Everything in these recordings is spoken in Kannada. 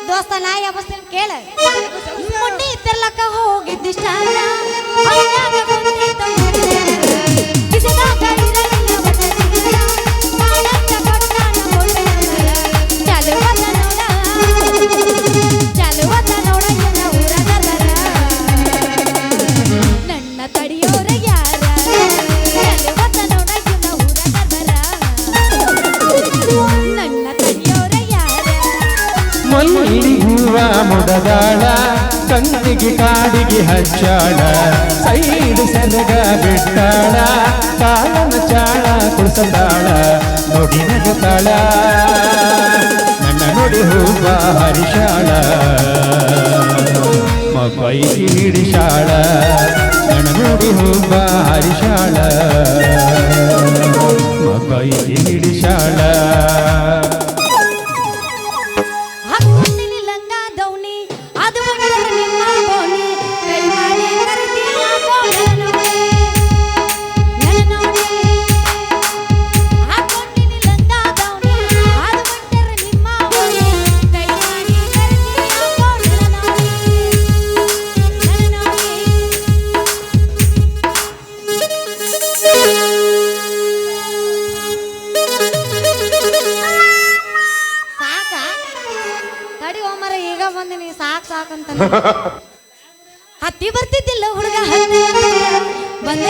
ದೋಸ್ತ ನಾ ಯಾವಸ್ತಿನ ಕೇಳ ಮುಟ್ಟಿ ತೆರ್ಲಕ್ಕ ಹೋಗಿದ್ದಿಷ್ಟ ನನ್ನ ತಡಿಯೋರ ಯಾರ ನನ್ನ ತಡಿಯೋರ ಯಾರ ಮಲ್ಲಿಗೆ ಹೂವ ಮುಡದಾಳ ಕಣ್ಣಿಗೆ ಕಾಡಿಗೆ ಹಚ್ಚಾಳ ಸೈಡ್ ಸೆರಗ ಬಿಟ್ಟಾಳ ಕಾಲನ ಚಾಳ ಕುಳಿಸದಾಳ ನೋಡಿ ನಗುತ್ತಾಳ ನನ್ನ ನೋಡಿ ಹೂವ ಹರಿಶಾಳ ಮೈಗೆ ಹಿಡಿಶಾಳ ನನ್ನ ನೋಡಿ ಹೂವ ಹರಿಶಾಳ ಮೈಗೆ ಹಿಡಿಶಾಳ ಹತ್ತಿ ಬರ್ತಿದ್ದಿಲ್ಲ ಹುಡುಗ ಬಂದ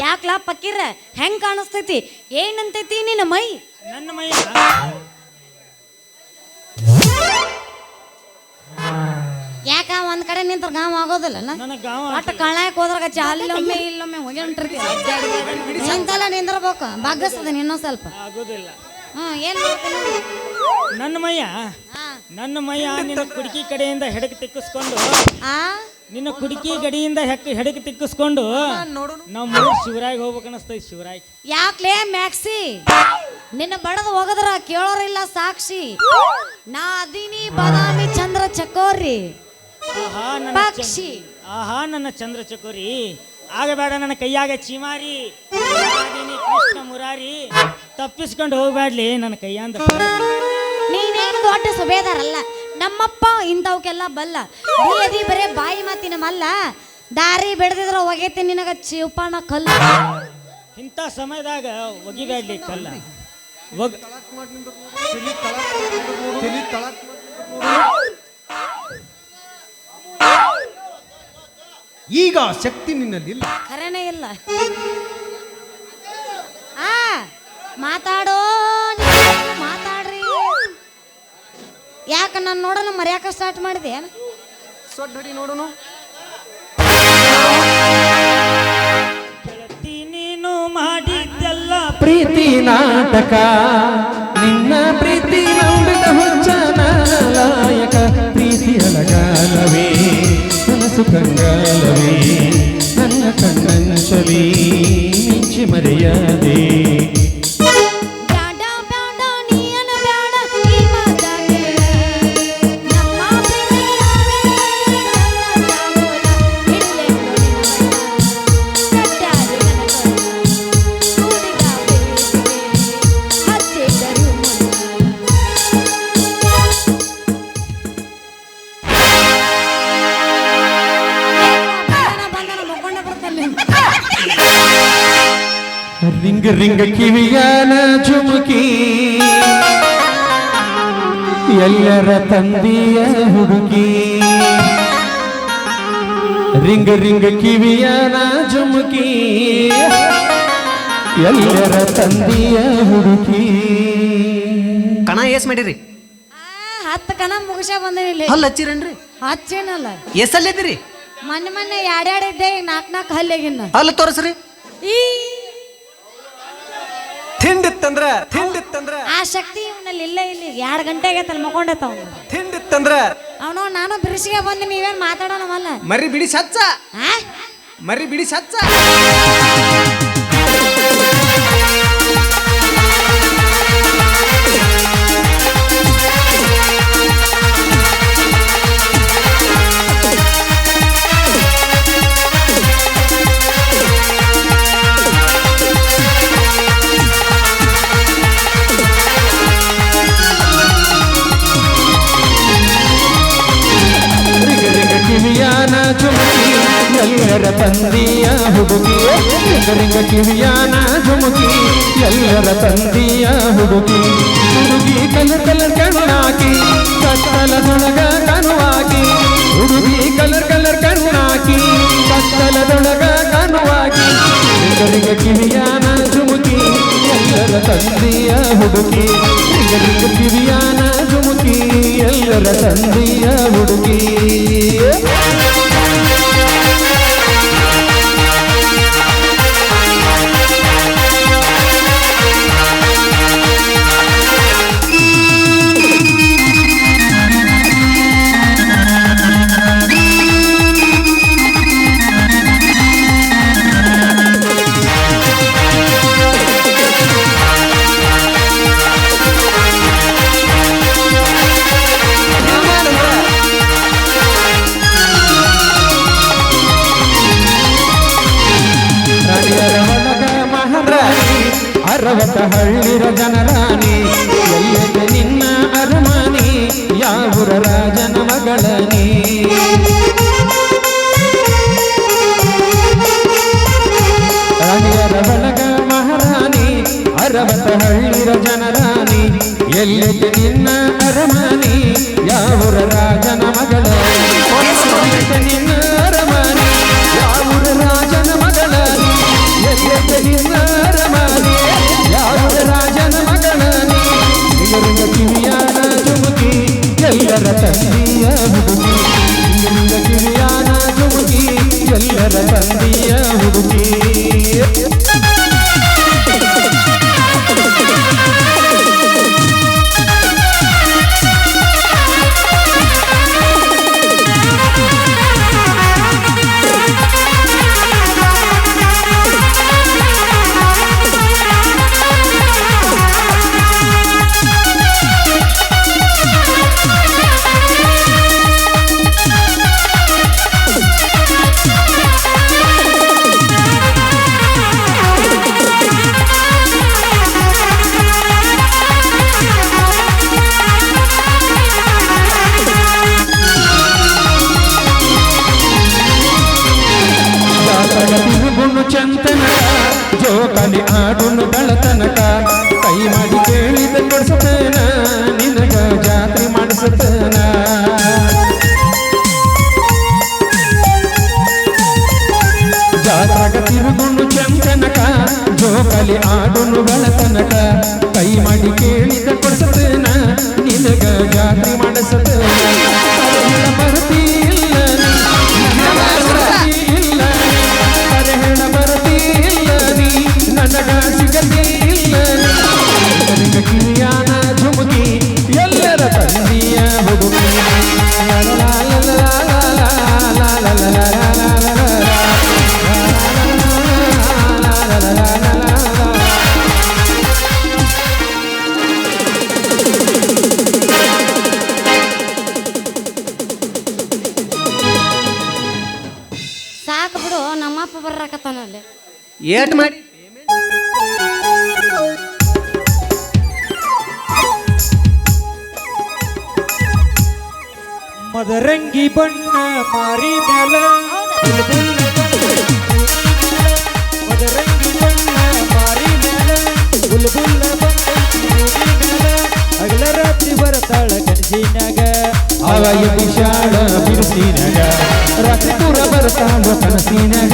ಯಾಕ್ಲಾ ಪಕ್ಕಿರ ಹೆಂಗ್ ಕಾಣಿಸ್ತೈತಿ ಏನಂತೈತಿ ನಿನ್ನ ಮೈ ನನ್ನ ಮೈ ಯಾಕ ಒಂದ್ ಕಡೆ ನಿಂತ್ರ ಗಾಮ ಆಗೋದಿಲ್ಲ ಒಟ್ಟ ಕಳ್ಳಾಯಕ್ ಹೋದ್ರಾಗ ಚಾಲೊಮ್ಮೆ ಇಲ್ಲೊಮ್ಮೆ ಹೋಗಿ ಹೊಂಟಿರ್ತೀವಿ ನಿಂತಲ್ಲ ನಿಂದ್ರಬೇಕು ಬಗ್ಗಸ್ತದ ಇನ್ನೊಂದ್ ಸ್ವಲ್ಪ ಆಗೋದಿಲ್ಲ ಏನ್ ನನ್ನ ಮೈಯ ನಿನ್ನ ಕುಡುಕಿ ಕಡೆಯಿಂದ ಹೆಡಕ್ ತಿಕ್ಕಿಸ್ಕೊಂಡು ನಿನ್ನ ಕುಡುಕಿ ಗಡಿಯಿಂದ ಹೆಡಕ್ ತಿಕ್ಕಿಸ್ಕೊಂಡು ನಮ್ಮ ಶಿವರಾಯಿಗೆ ಹೋಗ್ಬೇಕು ಅನಸ್ತೈತಿ ಶಿವರಾಯಿ ಯಾಕ್ಲೇ ಮ್ಯಾಕ್ಸಿ ನಿನ್ನ ಬಡದ್ ಹೋಗದ್ರ ಕೇಳೋರಿಲ್ಲ ಸಾಕ್ಷಿ ನಾ ಅದೀನಿ ಬಾದಾಮಿ ಚಂದ್ರ ಚಕೋರಿ ಪಕ್ಷಿ ನನ್ನ ಚಂದ್ರ ಚಕೋರಿ ಆಗಬೇಡ ನನ್ನ ಕೈಯಾಗ ಚಿಮಾರಿ ಕೃಷ್ಣ ಮುರಾರಿ ತಪ್ಪಿಸ್ಕೊಂಡು ಹೋಗ್ಬ್ಯಾಡ್ಲಿ ನನ್ನ ಕೈಯಾಂದ ನೀನೇನು ದೊಡ್ಡ ಸುಬೇದಾರಲ್ಲ ನಮ್ಮಪ್ಪ ಇಂಥವಕ್ಕೆಲ್ಲ ಬಲ್ಲ ನೀ ಬರೇ ಬಾಯಿ ಮಾತಿನ ಮಲ್ಲ ದಾರಿ ಬೆಳೆದಿದ್ರ ಒಗೆತಿ ನಿನಗ ಚಿವಪಾನ ಕಲ್ಲ ಇಂಥ ಸಮಯದಾಗ ಒಗಿಬ್ಯಾಡ್ಲಿ ಕಲ್ಲ ಈಗ ಶಕ್ತಿ ನಿನ್ನಲ್ಲಿಲ್ಲ ಖರೇನೇ ಇಲ್ಲ ಮಾತಾಡೋ ಮಾತಾಡ್ರಿ ಯಾಕ ನಾನು ನೋಡೋಣ ಮರ್ಯಾಕ ಸ್ಟಾರ್ಟ್ ಮಾಡಿದೆ ಸೊಡ್ಡಿ ನೋಡೋಣ ನೀನು ಮಾಡಿದ್ದೆಲ್ಲ ಪ್ರೀತಿ ನಾಟಕ ನಿನ್ನ ಪ್ರೀತಿ ನಂಬಿದ ಹುಚ್ಚ ನಾಯಕ ಪ್ರೀತಿ ಅಲಗಾಲವೇ ಕನಸು ಕಂಗಾಲವೇ ನನ್ನ ಕಣ್ಣಂಚಲಿ ಮಿಂಚಿ ಮರೆಯದೆ ರಿಂಗ ರಿಂಗ ಕಿವಿಯಾನ ಜುಮುಕಿ ಎಲ್ಲರ ತಂದೆಯ ಹುಡುಗಿ ರಿಂಗ ರಿಂಗ ಕಿವಿಯಾನ ಜುಮುಕಿ ಎಲ್ಲರ ತಂದೆಯ ಹುಡುಗಿ ಕಣ ಏಸ್ ಮಾಡಿರಿ 10 ಕಣ ಮುಗಿಸ ಬಂದೇನಿ ಇಲ್ಲಿ ಹಲ್ಲು ಹಚ್ಚಿರೇನ್ರಿ ಹಚ್ಚೇನಲ್ಲ ಎಸಲ್ಲಿದ್ದೀರಿ ಮೊನ್ನೆ ಎರಡೆರಡು ಇದ್ದೆ ಈಗ 4 ಹಲ್ಲಿಗಿನ್ನ ಹಲ್ಲು ತೋರಿಸ್ರಿ ಈ ತಿಂಡಿತ್ತಂದ್ರ ಆ ಶಕ್ತಿ ಇವನಲ್ಲಿ ಇಲ್ಲ ಇಲ್ಲಿ 2 ಗಂಟೆಗೆ ತಲೆ ಮಕೊಂಡೈತ ಅವನು ತಿಂಡಿತ್ತಂದ್ರ ಅವನು ನಾನು ಬಿರುಸಿಗೆ ಬಂದು ನೀವೇನು ಮಾತಾಡೋಣವಲ್ಲ ಮರಿ ಬಿಡಿ ಸಚ್ಚ ಆ ಮರಿ ಬಿಡಿ ಸಚ್ಚ ಕಿವಿಯಾನ ಜುಮುಕಿ ಎಲ್ಲರ ತಂದೆಯ ಹುಡುಗಿ ರಿಂಗ ಕಿವಿಯಾನ ಜುಮುಕಿ ಎಲ್ಲರ ತಂದೆಯ ಹುಡುಗಿ ಹುಡುಗಿ ಕಲರ್ ಕಲರ್ ಕಣ್ಣಾಕಿ ಕತ್ತಲದೊಳಗ ಕನುವಾಗಿ ಹುಡುಗಿ ಕಲರ್ ಕಲರ್ ಕಣ್ಣಾಕಿ ಕತ್ತಲದೊಳಗ ಕನುವಾಗಿ ರಿಂಗ ಕಿವಿಯಾನ ಜುಮುಕಿ ಎಲ್ಲರ ತಂದೆಯ ಹುಡುಗಿ ರಿಂಗ ಕಿವಿಯಾನ ಜುಮುಕಿ ಎಲ್ಲರ ತಂದೆಯ ಹುಡುಗಿ ಅರವತ್ತ ಹಳ್ಳಿರ ಜನರಾಣಿ ಎಲ್ಲೆಡೆ ನಿನ್ನ ಅರಮಾನಿ ಯಾವೂರ ರಾಜನ ಮಗಳನಿ ರಾಣಿಯರ ಬಳಗ ಮಹಾರಾಣಿ ಅರವತ್ತ ಹಳ್ಳಿರ ಜನರಾಣಿ ಎಲ್ಲೆಡೆ ನಿನ್ನ ಅರಮಾನಿ ಯಾವೂರ ರಾಜನ ಮಗಳನಿ ನಿನ್ನ ಅರಮಾನಿ ಯಾವೂರ ರಾಜನ ಮಗಳನಿ ಎಲ್ಲೆಡೆ ನಿನ್ನ ಅರಮಾನಿ ಯಾವೂರ ರಾಜನ ಮಗಳನಿ ರಿಂಗ ಕಿವಿಯಾನ ಜುಮುಕಿ ಎಲ್ಲರ ತಂದೆಯ ಹುಡುಗಿ ರಿಂಗ ಕಿವಿಯಾನ ಜುಮುಕಿ ಎಲ್ಲರ ತಂದೆಯ ಹುಡುಗಿ ತಿರುಗುನು ಚಂತನಕ ಜೋಕಾಲಿ ಆಡುನು ಬೆಳತನಕ ಕೈ ಮಾಡಿ ಕೇಳಿದ ಕೊಡ್ಸತನ ನಿನಗ ಜಾತ್ರೆ ಮಾಡಿಸತನ ಜಾತ್ರಾಗ ತಿರುಗುನು ಚಂತನಕ ಜೋಕಾಲಿ ಆಡುನು ಬೆಳತನಕ ಕೈ ಮಾಡಿ ಕೇಳಿದ ಕೊಡ್ಸತನ ನಿನಗ ಜಾತ್ರೆ ಮಾಡಿಸತನ ಬರ್ತಿ ಇಲ್ಲ ಹೇಳ ಬರತಿ ಇಲ್ಲ ನೀ ನನಗ ಸಿಗತಿ ಇಲ್ಲ ಕಿವಿಯಾನ ಜುಮುಕಿ ಎಲ್ಲರ ತಂದೆಯ ಹುಡುಗಿ ಸಾಕು ಬಿಡು ನಮ್ಮಪ್ಪ ಬರ್ರಾಕತ್ತಾನಲ್ಲಿ ಏಟ್ ಮಾಡಿ ಮದರಂಗಿ ಬಣ್ಣ ಮಾರಿ ಮ್ಯಾಲ ಮದರಂಗಿ ಬಣ್ಣ ಮಾರಿ ಮ್ಯಾಲ ಬುಲ್ಬುಲ್ಲ ಅಗಲ ರಾತ್ರಿ ಬರ್ತಾಳ ಕನಸಿನಾಗ ಅವ ಎದಿಶಾಳ ಬಿರುಸಿನಾಗ ರಾತ್ರಿ ಪೂರ ಬರ್ತಾಳು ಕನಸಿನಾಗ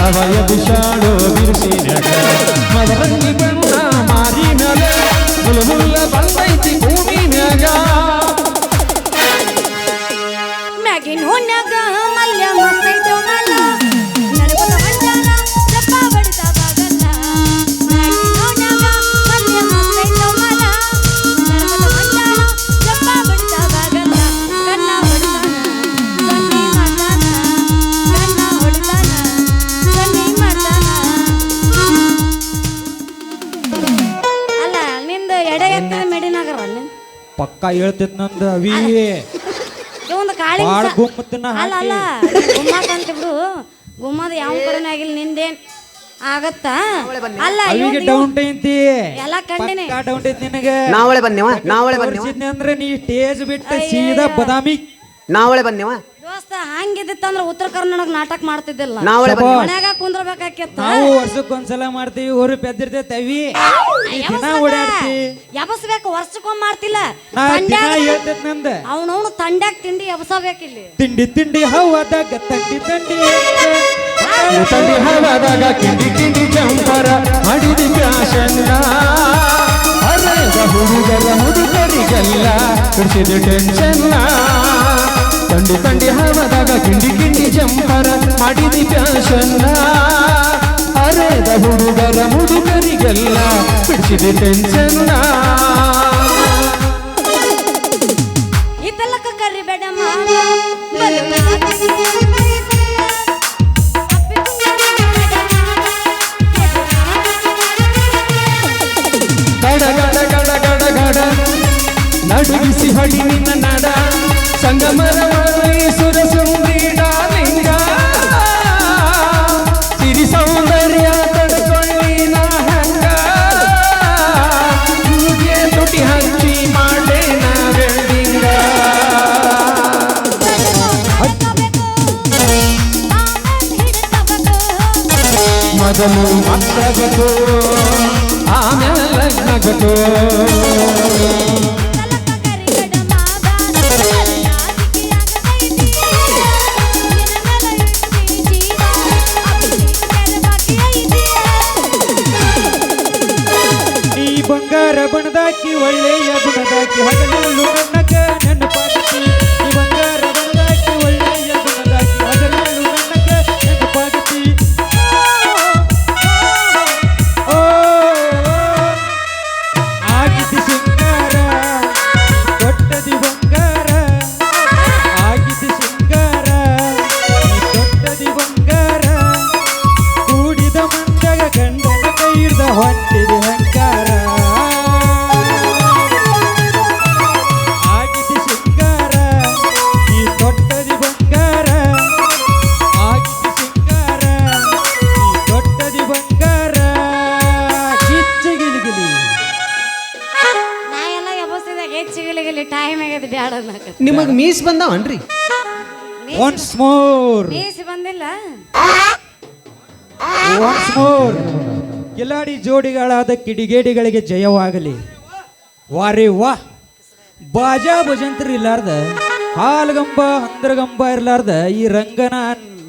ಅವ ಎದಿಶಾಳು ಬಿರುಸಿನಾಗ ಮದರಂಗಿ ಬಣ್ಣ ಮಾರಿ ಮ್ಯಾಲ ಬುಲ್ಬುಲ್ಲ ಬಂದೈತಿ ಭೂಮಿ ಮ್ಯಾಗ ಪಕ್ಕ ಹೇಳ್ತೈತ್ ನಂದ ಅವಿ ಒಂದು ಕಾಳಿ ಬಾಳ ಗುಮ್ಮತ್ತನ ಅಲ್ಲ ಅಲ್ಲ ಗುಮ್ಮಕ್ಕಂತ ಬಿಡು ಗುಮ್ಮದ ಯಾವ ಕಡೆನೇ ಆಗಿಲ್ಲ ನಿಂದೇನ್ ಆಗತ್ತಾ ಅಲ್ಲ ಅವಿಗೆ ಡೌನ್ ಐತಿ ಎಲ್ಲ ಕಂಡಿನಿ ಡೌನ್ ಐತಿ ನಿನಗೆ ನಾವಳೆ ಬಂದೇವ ಅಂದ್ರೆ ನೀ ಸ್ಟೇಜ್ ಬಿಟ್ಟ ಸೀದಾ ಬದಾಮಿ ನಾವಳೆ ಬಂದೇವ ದೋಸ್ತ ಹಂಗಿದ್ದಿತ್ತಂದ್ರ ಉತ್ತರ ಕರ್ನಾಟಕ ನಾಟಕ ಮಾಡ್ತಿದ್ದಿಲ್ಲ ನಾವಳೆ ಮನ್ಯಾಗ ಕುಂದ್ರಬೇಕಾಕಿತ್ತ ನಾವು ವರ್ಷಕ್ಕೊಂದ್ಸಲ ಮಾಡ್ತೀವಿ ಊರು ಬೆದ್ದಿರ್ತೈತೆ ಅವಿ ಈ ದಿನ ಓಡಾಡ್ತಿ ಎಬಸ್ಬೇಕು ವರ್ಷಕ್ಕೊಮ್ಮೆ ಮಾಡ್ತಿಲ್ಲ ನಾ ದಿನ ಹೇಳ್ತೈತ್ ನಂದ ಅವನವನು ತಂಡ್ಯಾಗ ತಿಂಡಿ ಎಬಸಬೇಕಿಲ್ಲಿ ತಿಂಡಿ ತಿಂಡಿ ಹವಾದಾಗ ತಂಡಿ ತಂಡಿ ತಂಡಿ ಹವಾದಾಗ ಕಿಂಡಿ ಕಿಂಡಿ ಜಂಪರ ಮಾಡಿದ ಫ್ಯಾಷನ್ನ ಅರೆದ ಹುಡುಗರ ಮುದುಕರಿಗೆಲ್ಲ ಬಿಡಿಸಿದ ಟೆನ್ಷನ್ನ ತಂಡಿ ತಂಡಿ ಹವಾದಾಗ ಕಿಂಡಿ ಕಿಂಡಿ ಜಂಪರ ಮಾಡಿದ ಫ್ಯಾಷನ್ನ ಅರೆದ ಹುಡುಗರ ಮುದುಕರಿಗೆಲ್ಲ ಬಿಡಿಸಿದ ಟೆನ್ಷನ್ನ ಇದೆಲ್ಲ ಕರಿಬೇಡ ಗಡ ಗಡ ಗಡ ಗಡ ಗಡ ನಡುಗಿಸಿ ಹೊಡಿ ನಿನ್ನ ನಡ ಸಂಗಮರ ಸುರ ಸುಂದರಿ ಡಾಲಿಂಗ ಸಿರಿ ಸೌಂದರ್ಯ ತಡ್ಕೊಳ್ಳಿ ನಾ ಹಂಗ ಹೂಗೆ ತುಟಿ ಹಚ್ಚಿ ಮಾಡೇ ನಾ ವೆಲ್ಡಿಂಗ ಮೊದಲು ಮಕ್ಕಳಗದು ಆಮೇಲೆ ಲಗ್ನಗದು ಈ ಬಂಗಾರ ಬಣದಾಕಿ ಒಳ್ಳೆಯ ಗುಣದಾಕಿ ಹಗಲೆಲ್ಲೂ ನನ್ನಗ ನೆನಪಾಗತಿ ಈ ಬಂಗಾರ ಬಣದಾಕಿ ಒಳ್ಳೆಯ ಗುಣದಾಕಿ ಹಗಲೆಲ್ಲೂ ನನ್ನಗ ನೆನಪಾಗತಿ ಓ ಆಗಿದ್ದಿ ಸಿಂಗಾರ ದೊಡ್ಡದಿ ಬಂಗಾರ ಆಗಿದ್ದಿ ಸಿಂಗಾರ ದೊಡ್ಡದಿ ಬಂಗಾರ ಕೂಡಿದ ಮಂದಗ ಗಂಡನ ಕೈ ಹಿಡ್ದ ಹೊಂಟಿದಿ ಹಂಗಾರ ಆಗಿದ್ದಿ ಸಿಂಗಾರ ಈ ದೊಡ್ಡದಿ ಬಂಗಾರ ಆಗಿದ್ದಿ ಸಿಂಗಾರ ಈ ದೊಡ್ಡದಿ ಬಂಗಾರ ಕಿಚ್ಚಗಿಲಿಗಿಲಿ ನಾ ಎಲ್ಲ ಎಬಸ್ತಿದಾಗ ಹೆಚ್ಚಿಗಿಲಿಗಿಲಿ ಟೈಮ್ ಆಗೈತಿ ಬ್ಯಾಡ ಅನ್ನಕ ನಿಮಗ್ ಮೀಸ್ ಬಂದಾವನ್ರಿ ಒನ್ಸ್ ಮೋರ್ ಬೇಸಿ ಬಂದಿಲ್ಲ ಒನ್ಸ್ ಮೋರ್ ಕಿಲಾಡಿ ಜೋಡಿಗಳಾದ ಕಿಡಿಗೇಡಿಗಳಿಗೆ ಜಯವಾಗಲಿ ವಾರೇ ವಾ ಬಾಜಾ ಭಜಂತ್ರಿ ಇರ್ಲಾರ್ದ ಹಾಲ್ಗಂಬ ಹಂದ್ರಗಂಬ ಇರ್ಲಾರ್ದ ಈ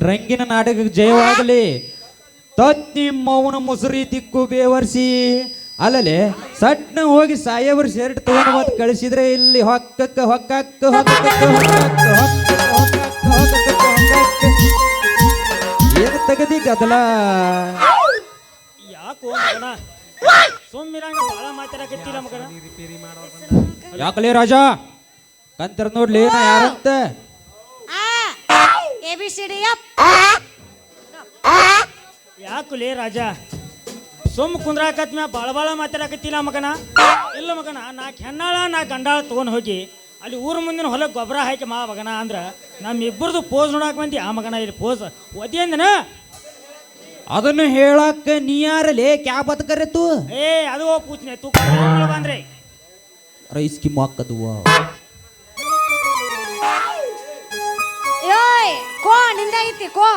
ರಂಗಿನ ನಾಟಕಕ್ಕೆ ಜಯವಾಗಲಿ ತತ್ತಿ ಮೌನ ಮುಸುರಿ ತಿಕ್ಕು ಬೇವರ್ಸಿ ಅಲ್ಲಲೆ ಸಟ್ನ ಹೋಗಿ ಸಾಯೇಬ್ರ ಶರ್ಟ್ ತಗೊಂಡು ಮತ್ತೆ ಕಳಿಸಿದ್ರೆ ಇಲ್ಲಿ ಹೊಕ್ಕಕ್ಕ ಹೊಕ್ಕಕ್ಕ ಹೊಕ್ಕಕ್ಕ ಹೊಕ್ಕಕ್ಕ ಹೊಕ್ಕಕ್ಕ ಹೊಕ್ಕಕ್ಕ ಹೊಕ್ಕಕ್ಕ ಹೊಕ್ಕಕ್ಕ ಏನು ತಗದಿ ಗದಲ ಯಾಕೋ ಮಗನ ಸುಮ್ಮಿರಂಗ ಬಾಳ ಮಾತಾಡಕತ್ತಿಲ್ಲ ಮಗನ ಯಾಕಲೇ ರಾಜ ಕಂತರ ನೋಡ್ಲಿ ನಾ ಯಾರಂತ ABCD ಯಾಕುಲೇ ರಾಜ ಸುಮ್ ಕುಂದ್ರಾಕತ್ ಮ್ಯಾ ಬಾಳ ಮಾತಾಡಕತ್ತಿಲ್ಲ ಮಗನ ಇಲ್ಲ ಮಗನ ನಾಲ್ಕು ಹೆಣ್ಣಾಳ ನಾ ಗಂಡಾಳ ತೊಗೊಂಡು ಹೋಗಿ ಅಲ್ಲಿ ಊರ ಮುಂದಿನ ಹೊಲಕ್ಕೆ ಗೊಬ್ಬರ ಹಾಕಿ ಮಗನ ಅಂದ್ರ ನಮ್ಮಿಬ್ಬರದು ಪೋಸ್ ನೋಡಕ್ ಬಂದಿ ಆ ಮಗನ ಇಲ್ಲಿ ಪೋಸ್ ಒದಿ ಅಂದನ ಅದನ್ನು ಹೇಳಕ್ಕ ನೀ ಯಾರಲೇ ಕ್ಯಾ ಬದುಕರೆ ತೂ ಏ ಅದು ಪೂಚ್ನೆ ತೂ ಬಂದ್ರೆ ರೈಸ್ಕಿ ಮಾಕದುವ ಯೋಯ್ ಕೋ ನಿಂದಾಗಿತ್ತಿ ಕೋ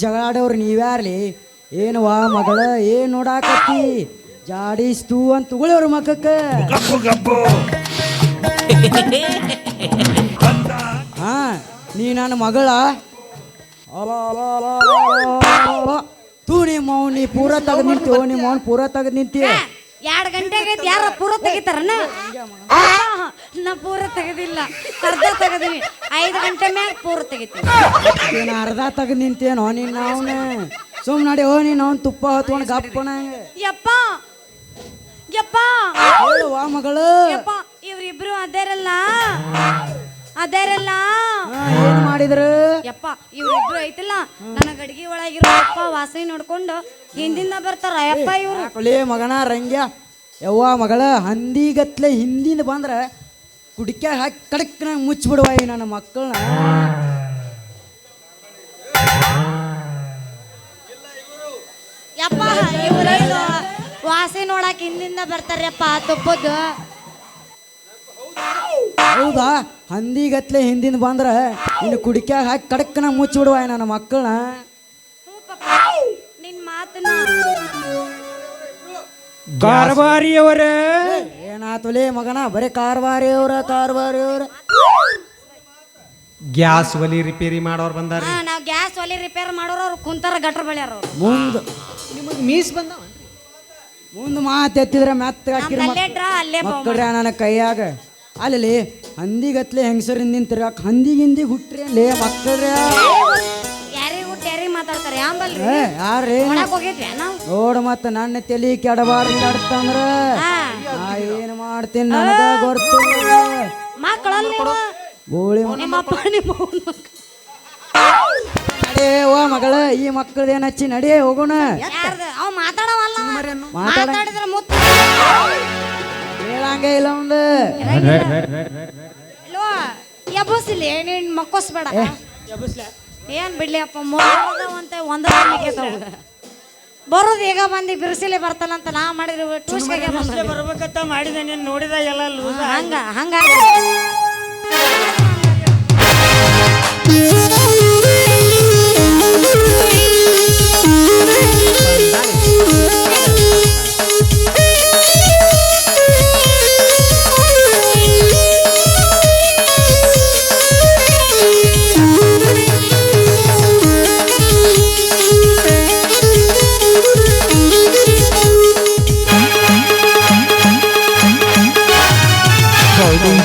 ಜಗಳಾಡೋರು ನೀವ್ಯಾರ್ಲಿ ಏನವಾ ಮಗಳ ಏನ್ ನೋಡಾಕತ್ತಿ ಜಾಡಿಸ್ತು ಅಂತ ತಗೊಳ್ಳೋರು ಮಕ್ಕಕ್ಕ ಹಾ ನೀ ನನ್ನ ಮಗಳ ತೂ ನಿಮ್ಮ ನೀ ಪೂರ ತೆಗೆದು ನಿಂತೀವೋ ನಿಮ್ಮ ಅವ್ನು ಪೂರ ತೆಗೆದು ನಿಂತಿ 2 ಗಂಟೆಗೆ ಯಾರ ಪೂರ ತೆಗಿತಾರನ ನಾ ಪೂರ ತೆಗೆದಿಲ್ಲ ಅರ್ಧ ತೆಗೆದಿನಿ 5 ಗಂಟೆ ಮ್ಯಾಗ ಪೂರ ತೆಗಿತೀನಿ ಏನು ಅರ್ಧ ತೆಗೆದು ನಿಂತೇನೋ ನೀನು ಅವನ ಸುಮ್ ನಡಿ ಓ ನೀನು ಅವ್ನು ತುಪ್ಪ ಹೊತ್ಕೊಂಡು ಗಪ್ಪನ ಯಪ್ಪ ಯಪ್ಪ ಹೇಳುವ ಮಗಳು ಯಪ್ಪ ಇವ್ರಿಬ್ರು ಅದೇರಲ್ಲ ಅದರಲ್ಲ ಏನ್ ಮಾಡಿದ್ರು ಯಪ್ಪ ಇವ್ರಿಬ್ರು ಐತಿಲ್ಲ ನನಗೆ ಅಡಿಗೆ ಒಳಗಿರೋ ಯಪ್ಪ ವಾಸನೆ ನೋಡ್ಕೊಂಡು ಹಿಂದಿಂದ ಬರ್ತಾರ ಯಪ್ಪ ಇವ್ರು ಯಾಕೊಲೆ ಮಗನ ರಂಗ್ಯ ಯವ್ವ ಮಗಳ ಹಂದಿಗತ್ಲೆ ಹಿಂದಿಂದ ಬಂದ್ರ ಕುಡಿಕೆ ಹಾಕಿ ಕಡಕ್ನ ಮುಚ್ಚಿಬಿಡುವ ಈ ನನ್ನ ಮಕ್ಕಳನ್ನ ಯಪ್ಪ ಇವ್ರು ವಾಸನೆ ನೋಡಕ್ ಹಿಂದಿಂದ ಬರ್ತಾರಪ್ಪ ತುಪ್ಪದ್ದು ಹೌದಾ ಹಂದಿಗತ್ಲೆ ಹಿಂದಿಂದ ಬಂದ್ರ ಇನ್ನು ಕುಡಿಕ್ಯಾಗ ಹಾಕಿ ಕಡಕ್ನ ಮುಚ್ಚಿಬಿಡುವ ನನ್ನ ಮಕ್ಕಳನ್ನ ಹ್ಞೂ ಪಪ್ಪ ನಿನ್ ಮಾತನ್ನ ಕಾರ್ಬಾರಿಯವರ ಏನಾತುಲೇ ಮಗನ ಬರೀ ಕಾರ್ಬಾರಿ ಅವ್ರ ಗ್ಯಾಸ್ ಒಲಿ ರಿಪೇರಿ ಮಾಡೋರು ಬಂದಾರ ಹಾ ನಾವ್ ಗ್ಯಾಸ್ ಒಲೆ ರಿಪೇರ್ ಮಾಡೋರು ಅವ್ರು ಕುಂತಾರ ಗಟ್ರ ಬೆಳ್ಯಾರ ಅವ್ರು ಮುಂದ್ ನಿಮಗೆ ಮೀಸ್ ಬಂದಾವ ಮುಂದ್ ಮಾತು ಎತ್ತಿದ್ರೆ ಮೆತ್ತ ಹಾಕಿರ ಅಲ್ಲೇ ಡ್ರಾ ಅಲ್ಲೇ ಮಕ್ಕಳ್ರ ನನ್ನ ಕೈಯಾಗ ಅಲ್ಲಿ ಹಂದಿಗತ್ಲೆ ಹೆಂಗಸರಿಂದ ನಿಂತಿರಾಕ ಹಂದಿಗಿಂದಿ ಹುಟ್ರಿ ಅಲ್ಲೇ ಮಕ್ಕಳ್ರ ಯಾರಿಗೆ ಹುಟ್ಟು ಯಾರಿಗೆ ಮಾತಾಡ್ತಾರೆ ಯಾಂಬಲ್ರಿ ಯಾರೇ ಒಳಗ್ ಹೋಗಿದ್ವಿ ನಾವು ನೋಡು ಮತ್ತ ನನ್ನ ತಲಿ ಕೆಡಬಾರ್ದು ಕೆಡ್ತಂದ್ರ ಹಾ ನಾ ಏನ್ ಮಾಡ್ತೀನಿ ನನಗ ಗೊತ್ತು ಮಕ್ಕಳಲ್ಲಿ ನೀವು? ಗೋಳಿ ನಿಮ್ಮಪ್ಪ ನಿಮ್ಮ ಅವ್ವನ ಮಕ್ಳು. ನಡೇ ಓ ಮಗಳ ಈ ಮಕ್ಕಳದೇನ ಹಚ್ಚಿ ನಡಿಯೇ ಹೋಗೋಣ ಯಾರ್ದು ಅವ್ ಮಾತಾಡವಲ್ಲ ಮಾತಾಡಿದ್ರ ಮುತ್ತ ಹೇಳಂಗೆ ಇಲ್ಲ ಒಂದು ಇಲ್ವೋ ಎಬ್ಬಸಿಲಿ ನೀನ್ ಮಕ್ಕೋಸ್ಬೇಡ ಎಬ್ಬಸ್ಲೆ ಏನ್ ಬಿಡ್ಲಿ ಅಪ್ಪ ಮೂರಂತ ಬರೋದು ಈಗ ಬಂದು ಬಿರುಸಿಲೆ ಬರ್ತಾನಂತ ನಾ ಮಾಡಿದ್ರು ಟ್ಯೂಷನ್ಗೆ ಅಷ್ಟೇ ಬರ್ಬೇಕಂತ ಮಾಡಿದೆ ನೀನು ನೋಡಿದ ಎಲ್ಲ ಲೂಸ ಹಂಗಾಗಿ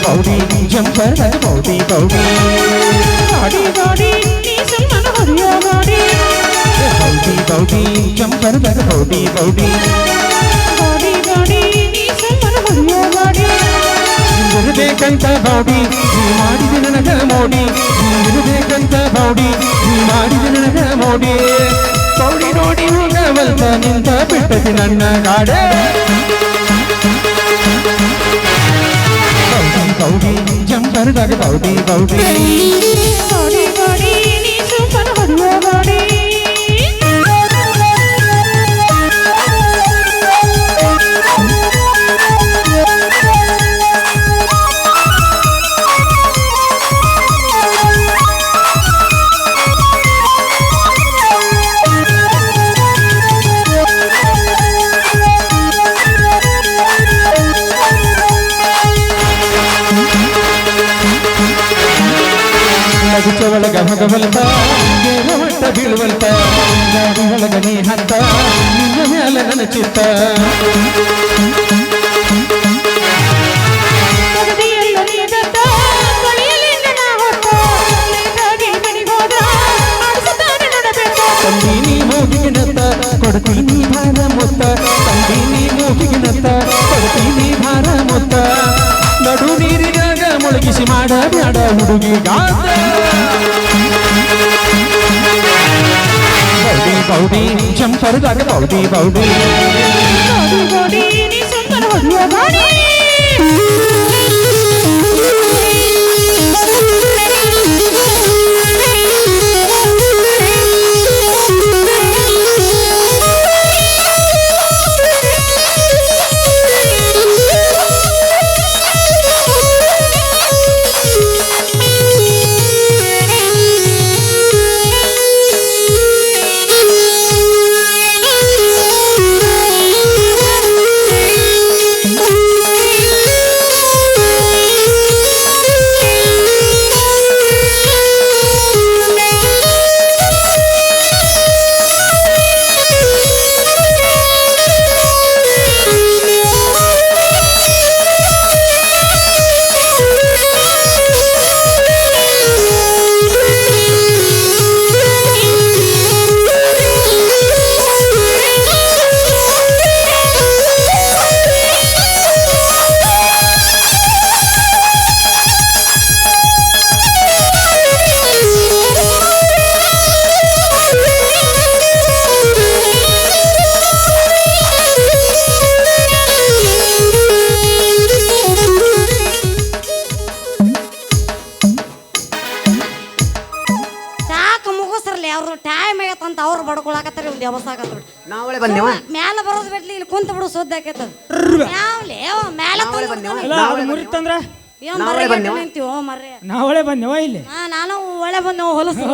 ಬೌಡಿ ಜಂಪರ್ ಬೌಡಿ ಬೌಡಿ ಗಾಡಿ ಗಾಡಿ ನೀ ಸಲ್ಮಾನ ಹೊಡೆಯೋ ಗಾಡಿ body body jumper body body ಗಾಡಿ ಗಾಡಿ ನೀ ಸಲ್ಮಾನ ಹೊಡೆಯೋ ಗಾಡಿ ಇರಬೇಕಂತ ಬೌಡಿ ನೀ ಮಾಡಿದ ನನಗ ಮೋಡಿ ಇರಬೇಕಂತ ಬೌಡಿ ನೀ ಮಾಡಿದ ನನಗ ಮೋಡಿ ಬೌಡಿ ನೋಡಿ ಹೋಗವಲ್ತ ನಿಂತ ಬಿಟ್ಟತಿ ನನ್ನ ಗಾಡೆ ಬೌಡಿ ಜಂಪರ್ದಾಗ ಬೌಡಿ ಬೌಡಿ ಗಾಡಿ ಗಾಡಿ ನೀ ಸೂಪರ್ ಹೊಡೆಯೋ ಗಾಡಿ ಒಳಗ ಮಗವಲ್ತ ಮಟ್ಟ ಬೀಳುವಲ್ತ ಗಾಡಿ ಒಳಗ ನೀ ಹತ್ತ ನಿನ್ನ ಮ್ಯಾಲ ನನ್ನ ಚಿತ್ತ ತಂದಿ ನೀ ಮೂಗಿಗೆ ನತ್ತ ಕೊಡ್ತೀನಿ ಭಾರ ಮೊತ್ತ ತಂದಿ ನೀ ಮೂಗಿಗೆ ನತ್ತ ಕೊಡ್ತೀನಿ ಭಾರ ಮೊತ್ತ ನಡು ನೀರಿಗಾಗ ಮೊಳಗಿಸಿ ಮಾಡ ಬ್ಯಾಡ ಹುಡುಗಿ ಗಾತ ಬೌಡಿ ಬೌಡಿ ಜಂಪರ್ದಾಗ ಬೌಡಿ ಬೌಡಿ ಬೌಡಿ ನೀ ಸುಂದರ ಹೊಡೆಯುವ ಗಾಡಿ ಟೈಮ್ ಆಗತ್ತಂತ ಅವ್ರು ಬಡ್ಕೊಳಕತ್ತಾರ ಒಂದು ವ್ಯವಸ್ಥೆ ಆಗತ್ತ ಬಿಡು ನಾವಳೆ ಬಂದೇವ ಮ್ಯಾಲ ಬರೋದು ಬಿಡ್ಲಿ ಇಲ್ಲಿ ಕುಂತ ಬಿಡು ಸುದ್ದ ಆಕೈತದ ಯಾವ್ಲೇ ಮ್ಯಾಲ ಇಲ್ಲ ಅವ್ರು ಮುರಿತಂದ್ರ ನಿಂತೀವೋ ಮರ್ರೆ ನಾವಳೆ ಬಂದೇವ ಇಲ್ಲಿ ನಾನು ಒಳ್ಳೆ ಬಂದೆವು ಹೊಲಸು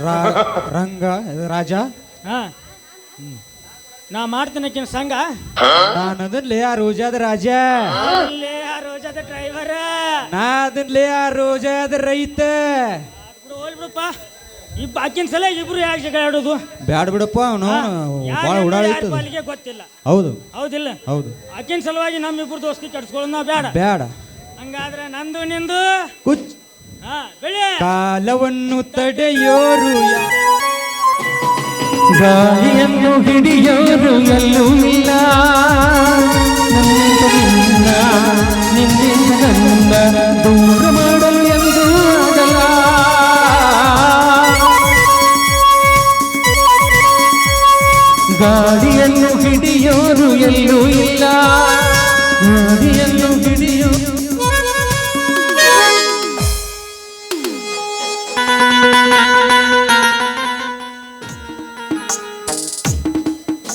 ರಾಜ ರಂಗ ರಾಜ ಹಾ ನಾ ಮಾಡ್ತೀನಕ್ಕಿನ ಸಂಘ ನಾನದನ್ಲೇ ಆ ರೋಜಾದ ರಾಜ ಅಲ್ಲೇ ಆ ರೋಜಾದ ಡ್ರೈವರ್ ನಾ ಅದನ್ಲೇ ಆ ರೋಜಾದ ರೈತ ಹೋಲ್ಬಿಡಪ್ಪ ಆಕಿನ ಸಲ ಇಬ್ರು ಯಾಕೆ ಜಗಳ ಆಡೋದು ಬ್ಯಾಡ ಬಿಡಪ್ಪ ಅವನು ಭಾಳ ಉಡಾಳಿತದ ಅಲ್ಲಿಗೆ ಗೊತ್ತಿಲ್ಲ ಹೌದು ಹೌದಿಲ್ಲ ಹೌದು ಆಕಿನ ಸಲುವಾಗಿ ನಮ್ಮಿಬ್ರು ದೋಸ್ತಿ ಕೆಡ್ಸ್ಕೊಳ್ಳೋದು ನಾವು ಬೇಡ ಬ್ಯಾಡ ಹಂಗಾದ್ರೆ ನಂದು ನಿಂದು ಕುಚ್ ಹಾ ಬೆಳಿ ಕಾಲವನ್ನು ತಡೆಯೋರು ಗಾಳಿಯನ್ನು ಹಿಡಿಯೋರು ಎಲ್ಲೂ ಇಲ್ಲ ನಿನ್ನಿಂದ ನನ್ನ ದೂರ